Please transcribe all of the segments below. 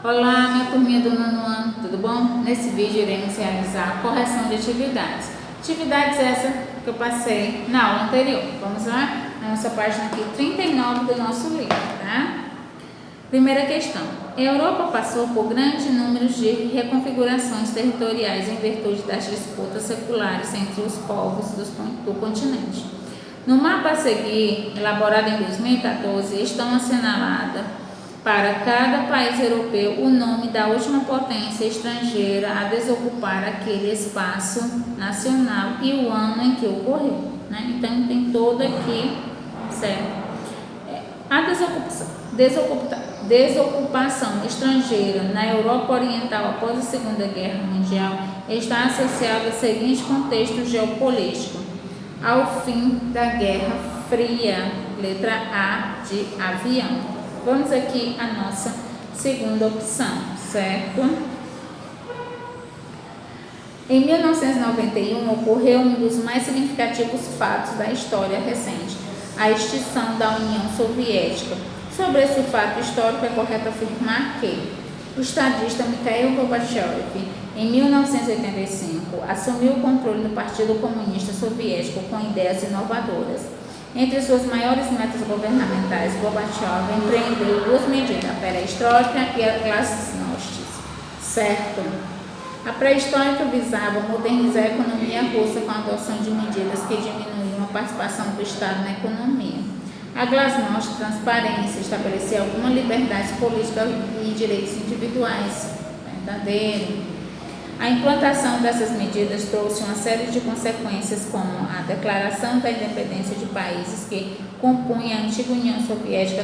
Olá, minha turminha do nono ano, tudo bom? Nesse vídeo iremos realizar a correção de atividades. Atividades essa que eu passei na aula anterior. Vamos lá? Na nossa página aqui 39 do nosso livro, tá? Primeira questão. A Europa passou por grandes números de reconfigurações territoriais em virtude das disputas seculares entre os povos do continente. No mapa a seguir, elaborado em 2014, estão assinaladas para cada país europeu o nome da última potência estrangeira a desocupar aquele espaço nacional e o ano em que ocorreu, né? Então tem todo aqui, certo? A desocupação estrangeira na Europa Oriental após a Segunda Guerra Mundial está associada ao seguinte contexto geopolítico: ao fim da Guerra Fria, letra A de avião. Vamos aqui à nossa segunda opção, certo? Em 1991 ocorreu um dos mais significativos fatos da história recente, a extinção da União Soviética. Sobre esse fato histórico é correto afirmar que o estadista Mikhail Gorbachev, em 1985, assumiu o controle do Partido Comunista Soviético com ideias inovadoras. Entre suas maiores metas governamentais, Gorbachev empreendeu duas medidas, a perestroika e a glasnost, certo? A pré-histórica visava modernizar a economia russa com a adoção de medidas que diminuíam a participação do Estado na economia. A glasnost, transparência, estabelecia alguma liberdade política e direitos individuais, verdadeiro. A implantação dessas medidas trouxe uma série de consequências, como a declaração da independência de países que compunham a antiga União Soviética,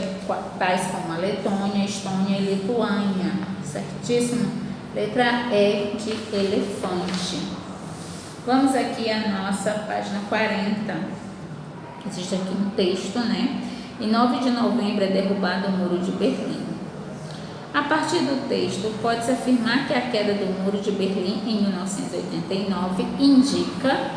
tais como a Letônia, Estônia e Lituânia, certíssimo? Letra E de elefante. Vamos aqui à nossa página 40. Existe aqui um texto, né? Em 9 de novembro é derrubado o Muro de Berlim. A partir do texto, pode-se afirmar que a queda do Muro de Berlim em 1989 indica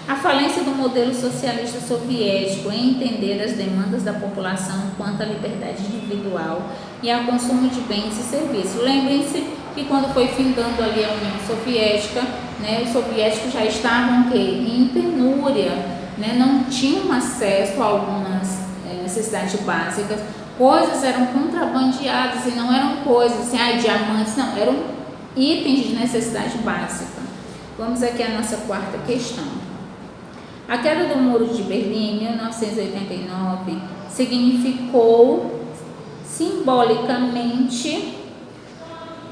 a falência do modelo socialista soviético em entender as demandas da população quanto à liberdade individual e ao consumo de bens e serviços. Lembrem-se que quando foi findando ali a União Soviética, né, os soviéticos já estavam em penúria, né, não tinham acesso a algumas necessidades básicas. Coisas eram contrabandeadas e não eram coisas assim, diamantes, não, eram itens de necessidade básica. Vamos aqui à nossa quarta questão. A queda do Muro de Berlim em 1989 significou simbolicamente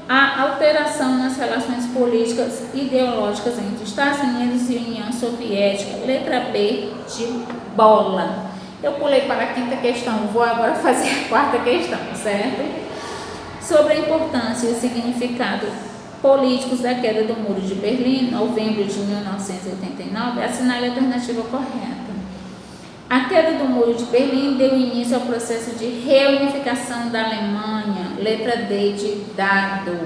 a alteração nas relações políticas e ideológicas entre Estados Unidos e União Soviética, letra B de bola. Eu pulei para a quinta questão, vou agora fazer a quarta questão, certo? Sobre a importância e o significado políticos da queda do Muro de Berlim, novembro de 1989, assinale a alternativa correta. A queda do Muro de Berlim deu início ao processo de reunificação da Alemanha, letra D de dado.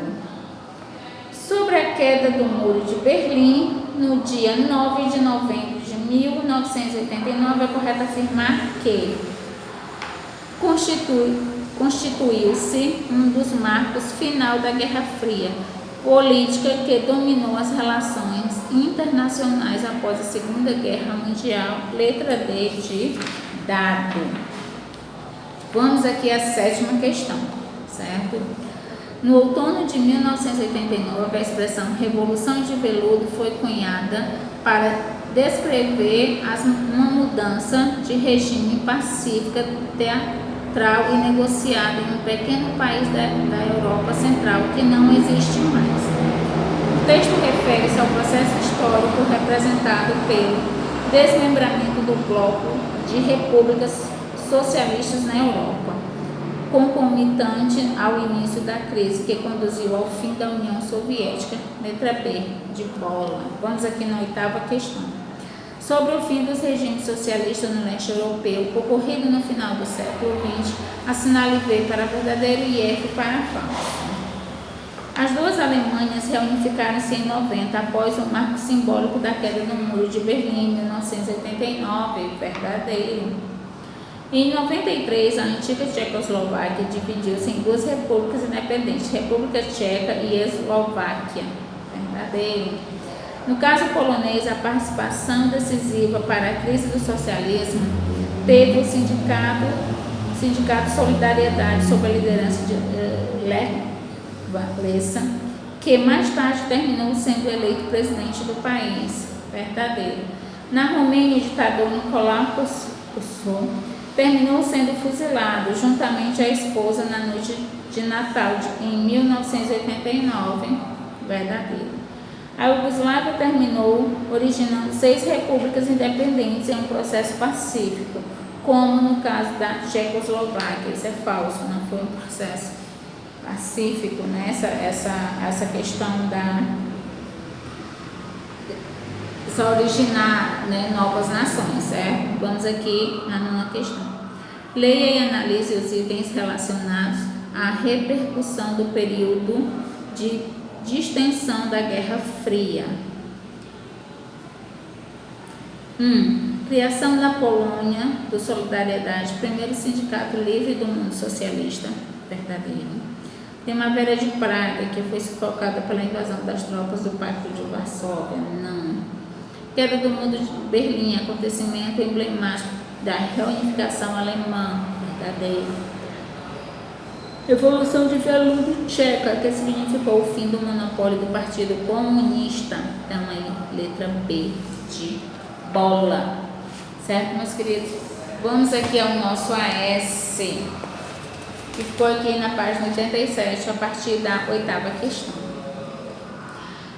Sobre a queda do Muro de Berlim, no dia 9 de novembro de 1989, é correto afirmar que constituiu-se um dos marcos final da Guerra Fria, política que dominou as relações internacionais após a Segunda Guerra Mundial, letra D de dado. Vamos aqui à sétima questão, certo? No outono de 1989, a expressão Revolução de Veludo foi cunhada para descrever uma mudança de regime pacífica, teatral e negociada em um pequeno país da Europa Central que não existe mais. O texto refere-se ao processo histórico representado pelo desmembramento do bloco de repúblicas socialistas na Europa, concomitante ao início da crise que conduziu ao fim da União Soviética, letra B de bola. Vamos aqui na oitava questão. Sobre o fim dos regimes socialistas no leste europeu, ocorrido no final do século XX, assinale V para verdadeiro e F para falso. As duas Alemanhas reunificaram-se em 90 após o marco simbólico da queda do Muro de Berlim em 1989, verdadeiro. Em 93, a antiga Tchecoslováquia dividiu-se em duas repúblicas independentes, República Tcheca e Eslováquia. Verdadeiro. No caso polonês, a participação decisiva para a crise do socialismo teve o sindicato Solidariedade, sob a liderança de Lech Walesa, que mais tarde terminou sendo eleito presidente do país. Verdadeiro. Na Romênia, o ditador Nicolae Ceausescu terminou sendo fuzilado juntamente à esposa na noite de Natal em 1989. Verdadeiro. A Iugoslávia terminou originando 6 repúblicas independentes em um processo pacífico, como no caso da Tchecoslováquia. Isso é falso, não foi um processo pacífico, né? Essa questão da só originar, né, novas nações, certo? Vamos aqui na nona questão. Leia e analise os itens relacionados à repercussão do período de extensão da Guerra Fria. Criação da Polônia, do Solidariedade, primeiro sindicato livre do mundo socialista. Verdadeiro. Primavera de Praga, que foi sufocada pela invasão das tropas do Pacto de Varsóvia. Não. Queda do Muro de Berlim, acontecimento emblemático da reunificação alemã. Verdadeiro. Revolução de Veludo Tcheca, que significou o fim do monopólio do Partido Comunista. Então, aí, letra B de bola. Certo, meus queridos? Vamos aqui ao nosso AS, que ficou aqui na página 87, a partir da 8ª questão.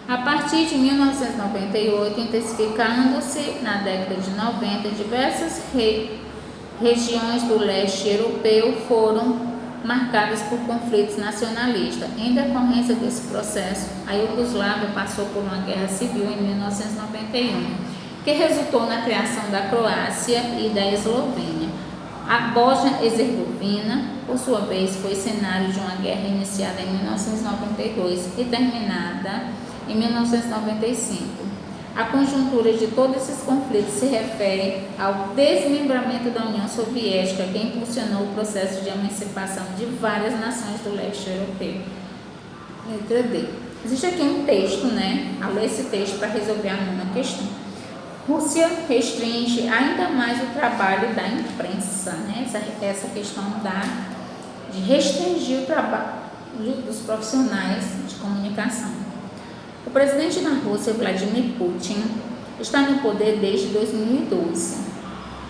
A partir de 1998, intensificando-se na década de 90, diversas regiões do leste europeu foram marcadas por conflitos nacionalistas. Em decorrência desse processo, a Iugoslávia passou por uma guerra civil em 1991, que resultou na criação da Croácia e da Eslovênia. A Bósnia-Herzegovina, por sua vez, foi cenário de uma guerra iniciada em 1992 e terminada em 1995. A conjuntura de todos esses conflitos se refere ao desmembramento da União Soviética, que impulsionou o processo de emancipação de várias nações do leste europeu. Letra D. Existe aqui um texto, né? Ao ler esse texto para resolver a nona questão. Rússia restringe ainda mais o trabalho da imprensa, né? Essa questão de restringir o trabalho dos profissionais de comunicação. O presidente da Rússia, Vladimir Putin, está no poder desde 2012,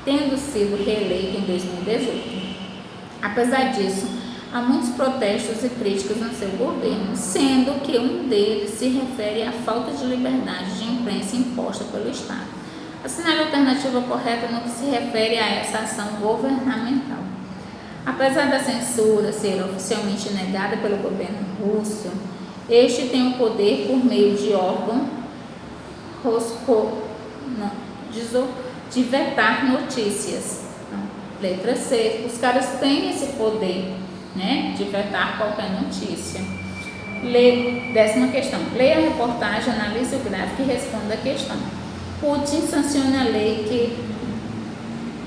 tendo sido reeleito em 2018. Apesar disso, há muitos protestos e críticas no seu governo, sendo que um deles se refere à falta de liberdade de imprensa imposta pelo Estado. Assinale a alternativa correta no que se refere a essa ação governamental. Apesar da censura ser oficialmente negada pelo governo russo, este tem o poder por meio de órgão de vetar notícias. Letra C. Os caras têm esse poder, né, de vetar qualquer notícia. 10ª questão. Leia a reportagem, analise o gráfico e responda a questão. Putin sanciona a lei que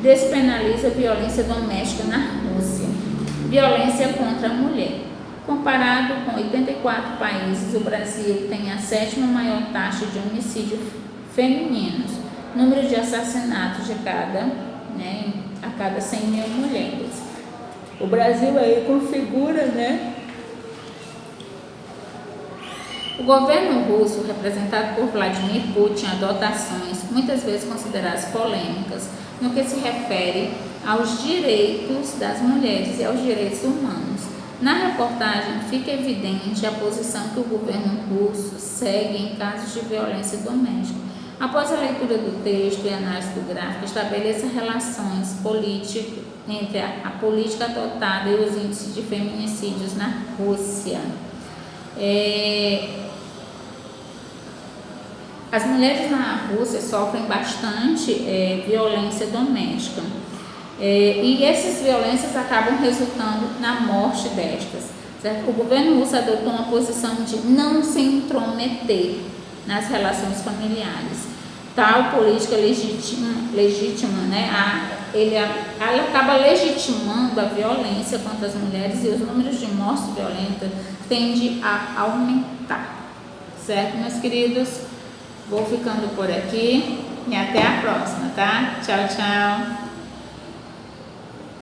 despenaliza a violência doméstica na Rússia. Violência contra a mulher. Comparado com 84 países, o Brasil tem a 7ª maior taxa de homicídios femininos. Número de assassinatos a cada 100 mil mulheres. O Brasil aí configura, né? O governo russo, representado por Vladimir Putin, adota ações muitas vezes consideradas polêmicas no que se refere aos direitos das mulheres e aos direitos humanos. Na reportagem fica evidente a posição que o governo russo segue em casos de violência doméstica. Após a leitura do texto e análise do gráfico, estabeleça relações políticas entre a política adotada e os índices de feminicídios na Rússia. As mulheres na Rússia sofrem bastante violência doméstica. E essas violências acabam resultando na morte destas. Certo? O governo russo adotou uma posição de não se intrometer nas relações familiares. Tal política legitima, né, ela acaba legitimando a violência contra as mulheres e os números de mortes violentas tendem a aumentar. Certo, meus queridos? Vou ficando por aqui e até a próxima, tá? Tchau, tchau!